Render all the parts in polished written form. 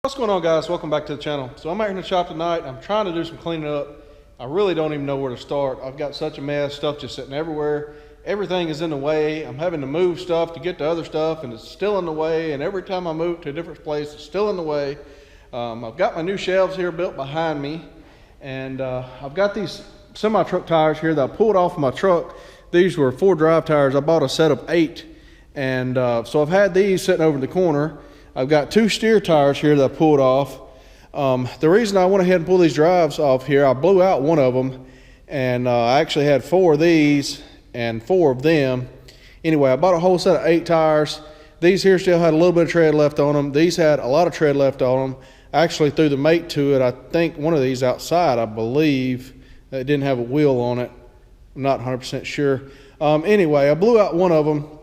What's going on, guys? Welcome back to the channel. So I'm out here in the shop tonight. I'm trying to do some cleaning up. I really don't even know where to start. I've got such a mess, stuff just sitting everywhere. Everything is in the way. I'm having to move stuff to get to other stuff, and it's still in the way. And every time I move to a different place, it's still in the way. I've got my new shelves here built behind me, and I've got these semi-truck tires here that I pulled off of my truck. These were 4 drive tires. I bought a set of 8, and so I've had these sitting over in the corner. I've got 2 steer tires here that I pulled off. The reason I went ahead and pulled these drives off here, I blew out one of them, and I actually had 4 of these and 4 of them. Anyway, I bought a whole set of 8 tires. These here still had a little bit of tread left on them. These had a lot of tread left on them. I actually threw the mate to it. I think one of these outside, I believe, it didn't have a wheel on it. I'm not 100% sure. Anyway, I blew out one of them.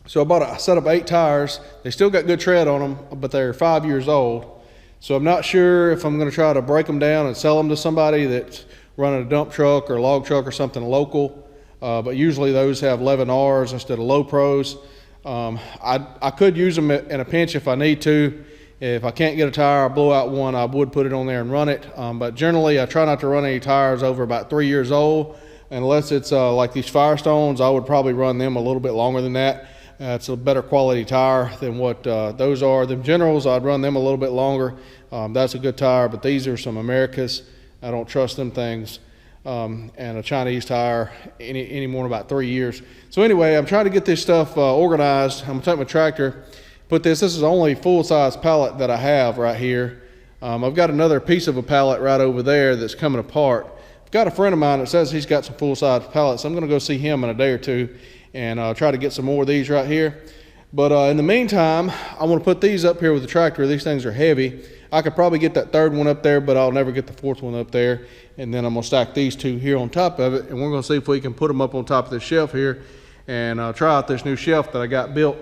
So I bought a set of 8 tires. They still got good tread on them, but they're 5 years old. So I'm not sure if I'm going to try to break them down and sell them to somebody that's running a dump truck or a log truck or something local. But usually those have 11Rs instead of low pros. I could use them in a pinch if I need to. If I can't get a tire, I blow out one, I would put it on there and run it. But generally I try not to run any tires over about 3 years old. Unless it's like these Firestones, I would probably run them a little bit longer than that. It's a better quality tire than what those are. The Generals, I'd run them a little bit longer. That's a good tire, but these are some Americas. I don't trust them things. And a Chinese tire any more than about 3 years. So anyway, I'm trying to get this stuff organized. I'm gonna take my tractor, put this is the only full-size pallet that I have right here. I've got another piece of a pallet right over there that's coming apart. I've got a friend of mine that says he's got some full-size pallets. I'm gonna go see him in a day or two and try to get some more of these right here. But in the meantime, I want to put these up here with the tractor. These things are heavy. I could probably get that 3rd one up there, but I'll never get the 4th one up there. And then I'm going to stack these 2 here on top of it, and we're going to see if we can put them up on top of this shelf here and try out this new shelf that I got built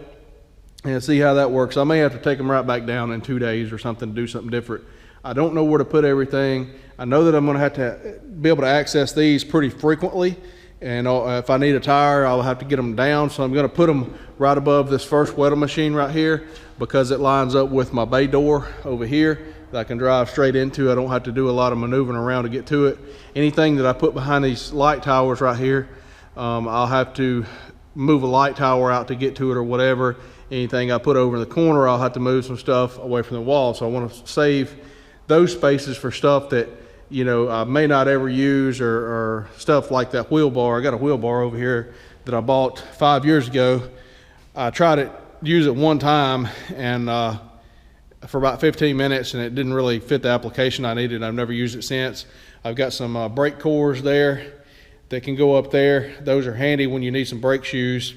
and see how that works. I may have to take them right back down in 2 days or something to do something different. I don't know where to put everything. I know that I'm going to have to be able to access these pretty frequently. And if I need a tire, I'll have to get them down. So I'm going to put them right above this first wetter machine right here because it lines up with my bay door over here that I can drive straight into. I don't have to do a lot of maneuvering around to get to it. Anything that I put behind these light towers right here, I'll have to move a light tower out to get to it or whatever. Anything I put over in the corner, I'll have to move some stuff away from the wall. So I want to save those spaces for stuff that I may not ever use or stuff like that wheel bar. I got a wheel bar over here that I bought 5 years ago. I tried to use it one time and for about 15 minutes, and it didn't really fit the application I needed. I've never used it since. I've got some brake cores there that can go up there. Those are handy when you need some brake shoes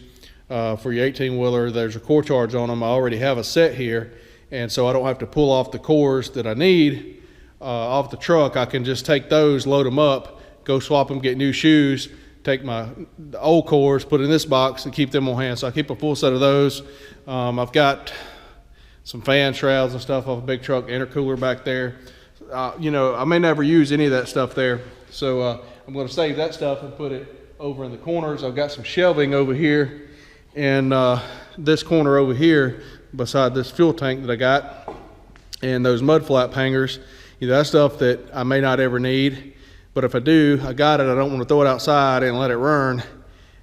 for your 18-wheeler. There's a core charge on them. I already have a set here, and so I don't have to pull off the cores that I need off the truck. I can just take those, load them up, go swap them, get new shoes, take the old cores, put in this box and keep them on hand. So I keep a full set of those. I've got some fan shrouds and stuff off a big truck, intercooler back there. I may never use any of that stuff there. So I'm going to save that stuff and put it over in the corners. I've got some shelving over here and this corner over here beside this fuel tank that I got, and those mud flap hangers. That's stuff that I may not ever need, but if I do, I got it. I don't want to throw it outside and let it run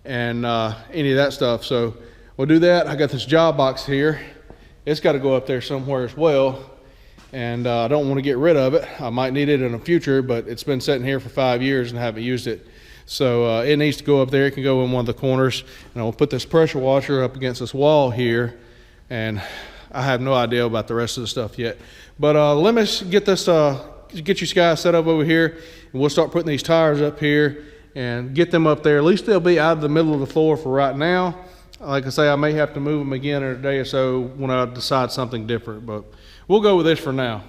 and any of that stuff. So we'll do that. I got this job box here. It's got to go up there somewhere as well, and I don't want to get rid of it. I might need it in the future, but it's been sitting here for 5 years and I haven't used it. So it needs to go up there. It can go in one of the corners, and I'll put this pressure washer up against this wall here, and I have no idea about the rest of the stuff yet. But let me get this, get you guys set up over here, and we'll start putting these tires up here and get them up there. At least they'll be out of the middle of the floor for right now. Like I say, I may have to move them again in a day or so when I decide something different, but we'll go with this for now.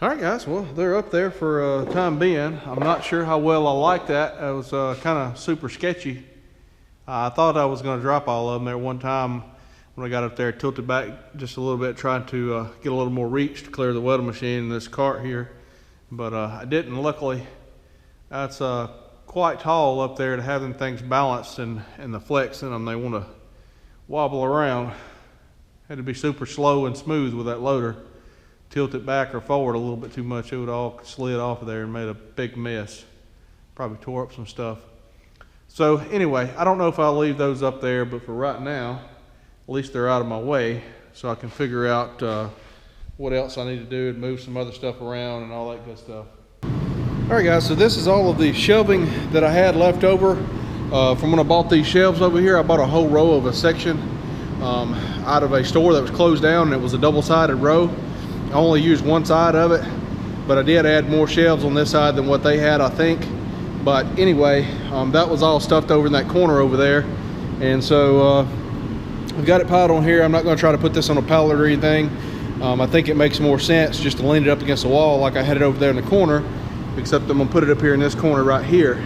All right, guys, well, they're up there for time being. I'm not sure how well I like that. It was kind of super sketchy. I thought I was going to drop all of them there one time when I got up there, tilted back just a little bit, trying to get a little more reach to clear the welding machine in this cart here. But I didn't. Luckily, that's quite tall up there to have them things balanced and the flex in them. They want to wobble around. Had to be super slow and smooth with that loader. Tilt it back or forward a little bit too much, it would all slid off of there and made a big mess. Probably tore up some stuff. So anyway, I don't know if I'll leave those up there, but for right now, at least they're out of my way, so I can figure out what else I need to do and move some other stuff around and all that good stuff. All right, guys, so this is all of the shelving that I had left over from when I bought these shelves over here. I bought a whole row of a section out of a store that was closed down, and it was a double-sided row. I only used one side of it, but I did add more shelves on this side than what they had, I think. But anyway, that was all stuffed over in that corner over there. And so I've got it piled on here. I'm not gonna try to put this on a pallet or anything. I think it makes more sense just to lean it up against the wall like I had it over there in the corner, except I'm gonna put it up here in this corner right here.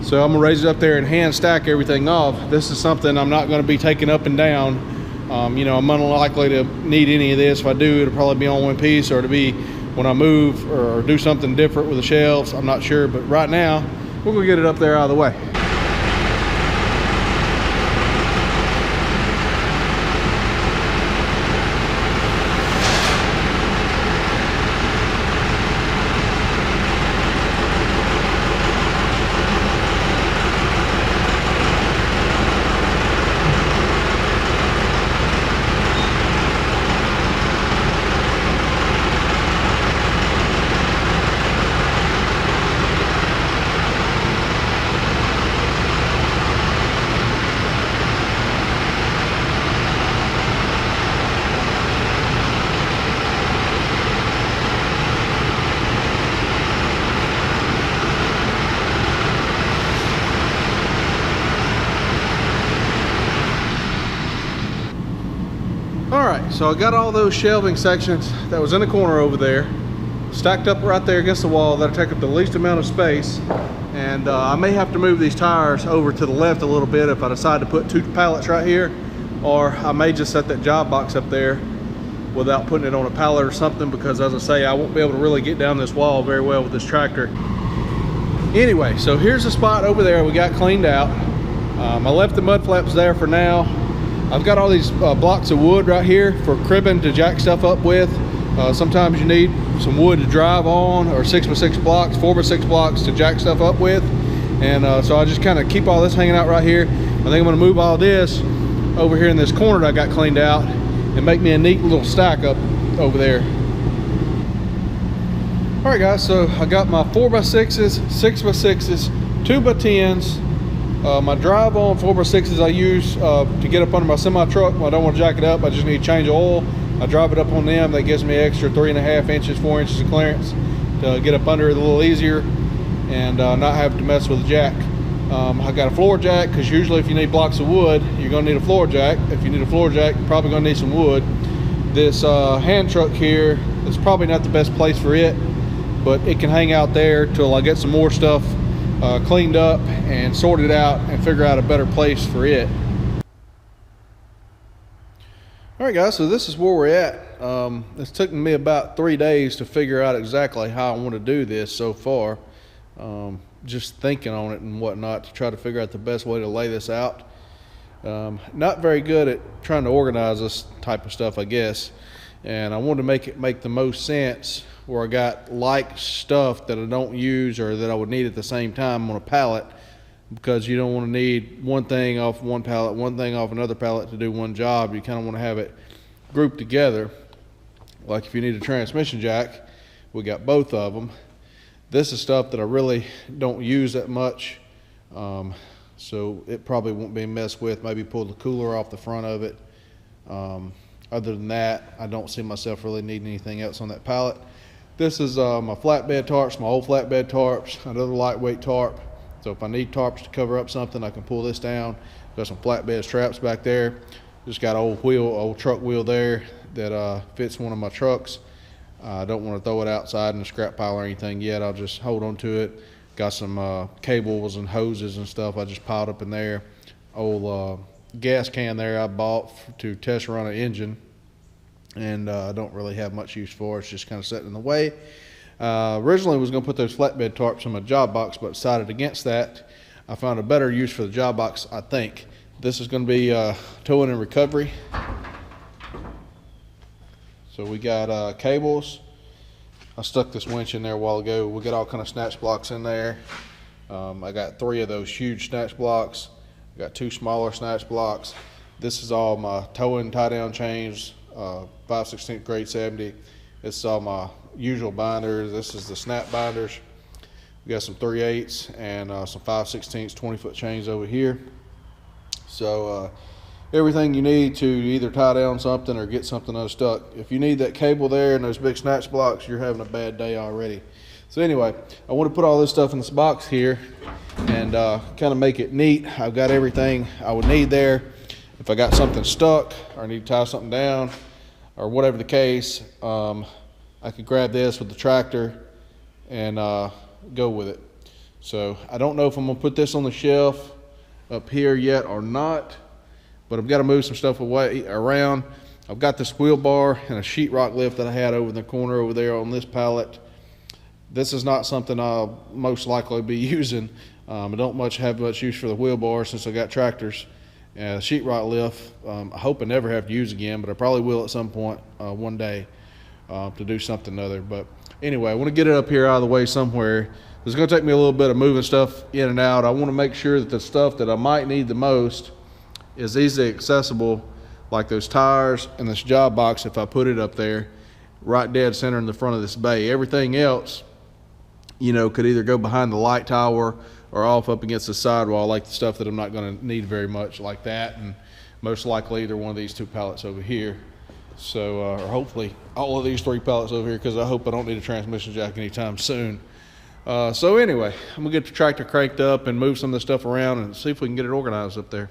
So I'm gonna raise it up there and hand stack everything off. This is something I'm not gonna be taking up and down. You know, I'm unlikely to need any of this. If I do, it'll probably be on one piece, or to be when I move or do something different with the shelves. I'm not sure, but right now we're gonna get it up there out of the way. Alright, so I got all those shelving sections that was in the corner over there stacked up right there against the wall. That'll take up the least amount of space. And I may have to move these tires over to the left a little bit if I decide to put two pallets right here, or I may just set that job box up there without putting it on a pallet or something, because as I say, I won't be able to really get down this wall very well with this tractor. Anyway, so here's the spot over there we got cleaned out. I left the mud flaps there for now. I've got all these blocks of wood right here for cribbing to jack stuff up with. Sometimes you need some wood to drive on, or 6x6 blocks, 4x6 blocks to jack stuff up with. And so I just kind of keep all this hanging out right here. I think I'm gonna move all this over here in this corner that I got cleaned out and make me a neat little stack up over there. All right, guys, so I got my 4x6s, 6x6s, 2x10s. My drive on 4x6s I use to get up under my semi truck when I don't want to jack it up. I just need to change oil. I drive it up on them. That gives me extra 3.5 inches, 4 inches of clearance to get up under it a little easier and not have to mess with the jack. I got a floor jack, because usually if you need blocks of wood, you're going to need a floor jack. If you need a floor jack, you're probably going to need some wood. This hand truck here is probably not the best place for it, but it can hang out there till I get some more stuff cleaned up and sorted out and figure out a better place for it. All right, guys, so this is where we're at. It's taken me about 3 days to figure out exactly how I want to do this so far. Just thinking on it and whatnot to try to figure out the best way to lay this out. Not very good at trying to organize this type of stuff, I guess. And I wanted to make it make the most sense where I got like stuff that I don't use or that I would need at the same time on a pallet, because you don't want to need one thing off one pallet, one thing off another pallet to do one job. You kind of want to have it grouped together. Like if you need a transmission jack, we got both of them. This is stuff that I really don't use that much, so it probably won't be messed with. Maybe pull the cooler off the front of it. Other than that, I don't see myself really needing anything else on that pallet. This is my flatbed tarps, my old flatbed tarps, another lightweight tarp. So if I need tarps to cover up something, I can pull this down. Got some flatbed straps back there. Just got an old truck wheel there that fits one of my trucks. I don't want to throw it outside in the scrap pile or anything yet. I'll just hold on to it. Got some cables and hoses and stuff I just piled up in there. Old gas can there I bought to test run an engine, and I don't really have much use for it. It's just kind of sitting in the way. Originally was going to put those flatbed tarps in my job box, but decided against that. I found a better use for the job box, I think. This is going to be towing and recovery. So we got cables. I stuck this winch in there a while ago. We got all kind of snatch blocks in there. I got 3 of those huge snatch blocks. I got 2 smaller snatch blocks. This is all my towing tie down chains, 5/16 grade 70. This is all my usual binders. This is the snap binders. We got some 3/8 and some 5/16 20-foot chains over here. So everything you need to either tie down something or get something unstuck. If you need that cable there and those big snatch blocks, you're having a bad day already. So anyway, I want to put all this stuff in this box here and kind of make it neat. I've got everything I would need there. If I got something stuck or I need to tie something down or whatever the case, I could grab this with the tractor and go with it. So I don't know if I'm gonna put this on the shelf up here yet or not, but I've got to move some stuff away around. I've got this wheel bar and a sheetrock lift that I had over in the corner over there on this pallet. This is not something I'll most likely be using. I don't have much use for the wheel bar since I got tractors. Sheetrock lift, I hope I never have to use again, but I probably will at some point one day to do something other. But anyway, I want to get it up here out of the way somewhere. It's going to take me a little bit of moving stuff in and out. I want to make sure that the stuff that I might need the most is easily accessible, like those tires and this job box if I put it up there right dead center in the front of this bay. Everything else, you know, could either go behind the light tower or off up against the sidewall, like the stuff that I'm not going to need very much, like that, and most likely either one of these 2 pallets over here. So or hopefully all of these 3 pallets over here, because I hope I don't need a transmission jack anytime soon. So anyway, I'm gonna get the tractor cranked up and move some of this stuff around and see if we can get it organized up there.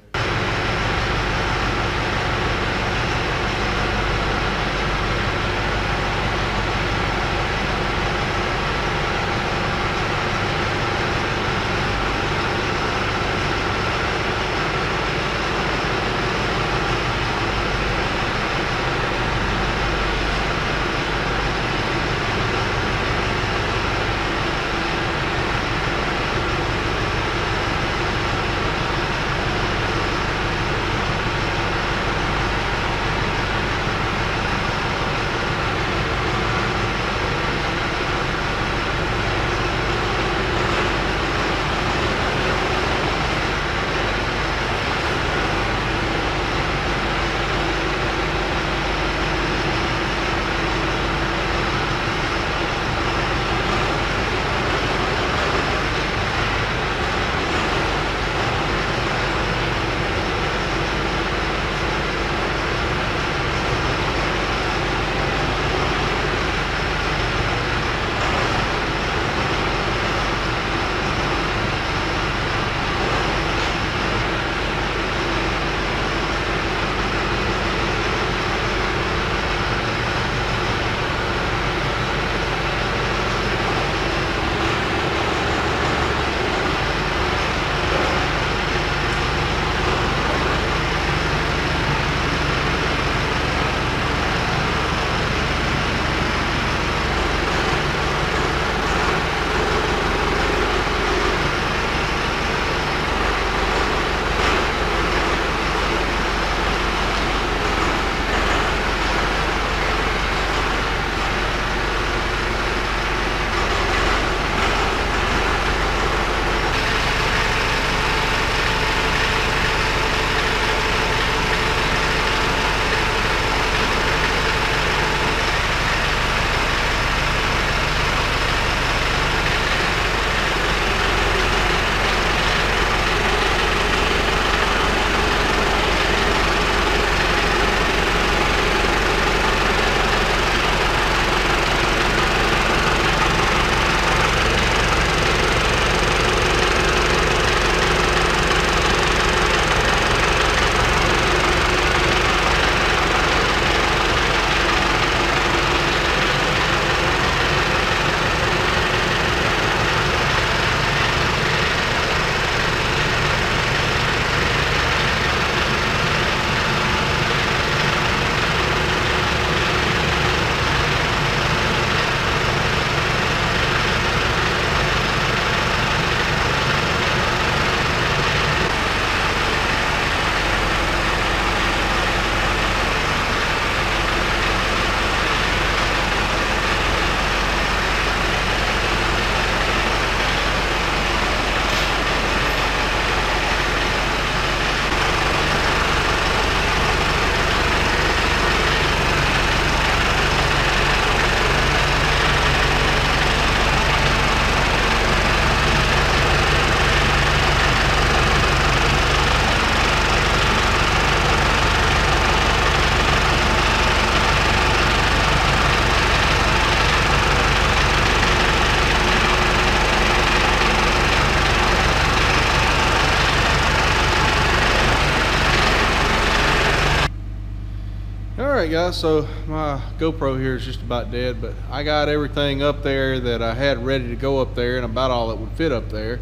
All right, guys, so my GoPro here is just about dead, but I got everything up there that I had ready to go up there, and about all that would fit up there.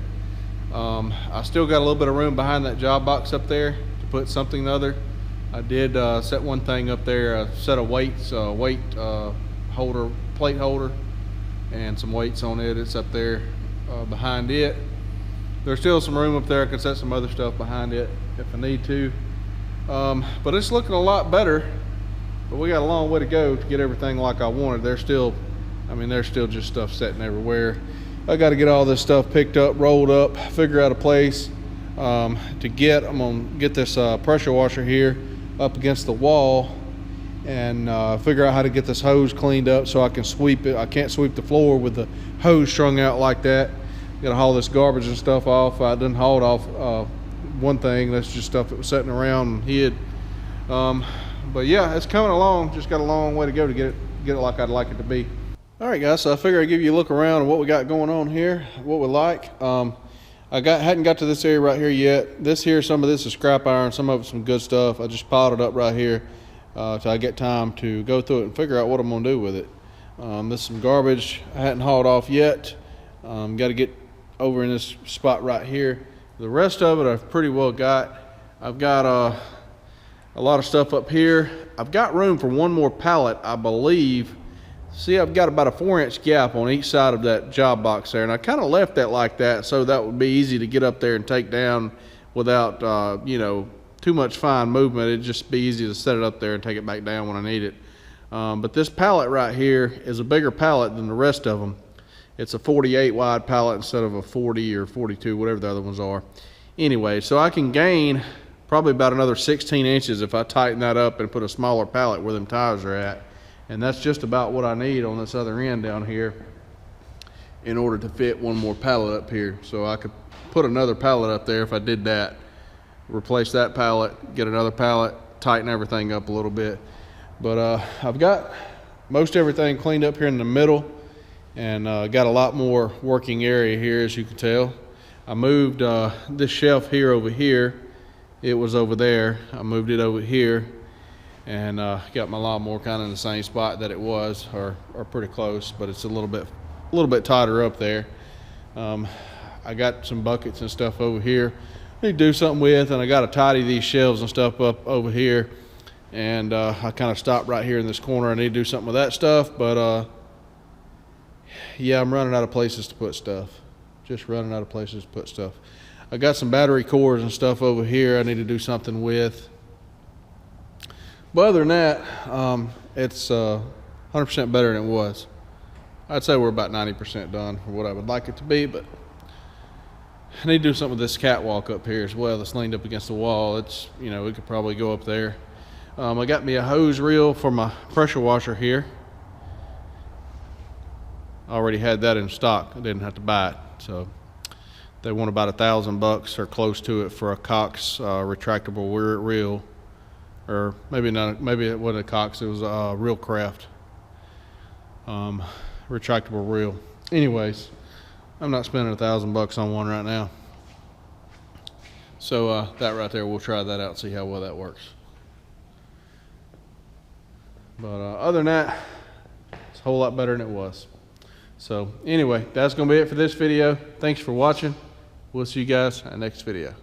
I still got a little bit of room behind that job box up there to put something other. I did set one thing up there, a set of weights, weight holder, plate holder, and some weights on it. It's up there behind it. There's still some room up there. I can set some other stuff behind it if I need to. But it's looking a lot better. But we got a long way to go to get everything like I wanted. There's still just stuff sitting everywhere. I got to get all this stuff picked up, rolled up, figure out a place I'm gonna get this pressure washer here up against the wall and figure out how to get this hose cleaned up so I can sweep it. I can't sweep the floor with the hose strung out like that. Gotta haul this garbage and stuff off. I done hauled off one thing. That's just stuff that was sitting around and hid. But yeah, it's coming along. Just got a long way to go to get it like I'd like it to be. All right, guys, so I figure I'd give you a look around at what we got going on here, what we like. Hadn't got to this area right here yet. Some of this is scrap iron, some of it's some good stuff. I just piled it up right here till I get time to go through it and figure out what I'm gonna do with it. This is some garbage I hadn't hauled off yet. Got to get over in this spot right here. The rest of it I've pretty well got. I've got a lot of stuff up here. I've got room for one more pallet, I believe. See, I've got about a 4-inch gap on each side of that job box there, and I kind of left that like that so that would be easy to get up there and take down without you know, too much fine movement. It'd just be easy to set it up there and take it back down when I need it. But this pallet right here is a bigger pallet than the rest of them. It's a 48 wide pallet instead of a 40 or 42, whatever the other ones are. Anyway, so I can gain probably about another 16 inches if I tighten that up and put a smaller pallet where them tires are at. And that's just about what I need on this other end down here in order to fit one more pallet up here. So I could put another pallet up there if I did that, replace that pallet, get another pallet, tighten everything up a little bit. But I've got most everything cleaned up here in the middle, and got a lot more working area here, as you can tell. I moved this shelf here over here. It was over there. I moved it over here and got my lawnmower kind of in the same spot that it was, or pretty close, but it's a little bit tighter up there. I got some buckets and stuff over here I need to do something with, and I got to tidy these shelves and stuff up over here. And I kind of stopped right here in this corner. I need to do something with that stuff, but yeah, I'm running out of places to put stuff. Just running out of places to put stuff. I got some battery cores and stuff over here I need to do something with. But other than that, it's 100% better than it was. I'd say we're about 90% done for what I would like it to be, but I need to do something with this catwalk up here as well that's leaned up against the wall. It's, you know, we could probably go up there. I got me a hose reel for my pressure washer here. I already had that in stock. I didn't have to buy it. So they want about $1,000 or close to it for a Cox retractable reel, or maybe not. Maybe it wasn't a Cox. It was a Reelcraft retractable reel. Anyways, I'm not spending $1,000 on one right now. So that right there, we'll try that out and see how well that works. But other than that, it's a whole lot better than it was. So anyway, that's going to be it for this video. Thanks for watching. We'll see you guys in the next video.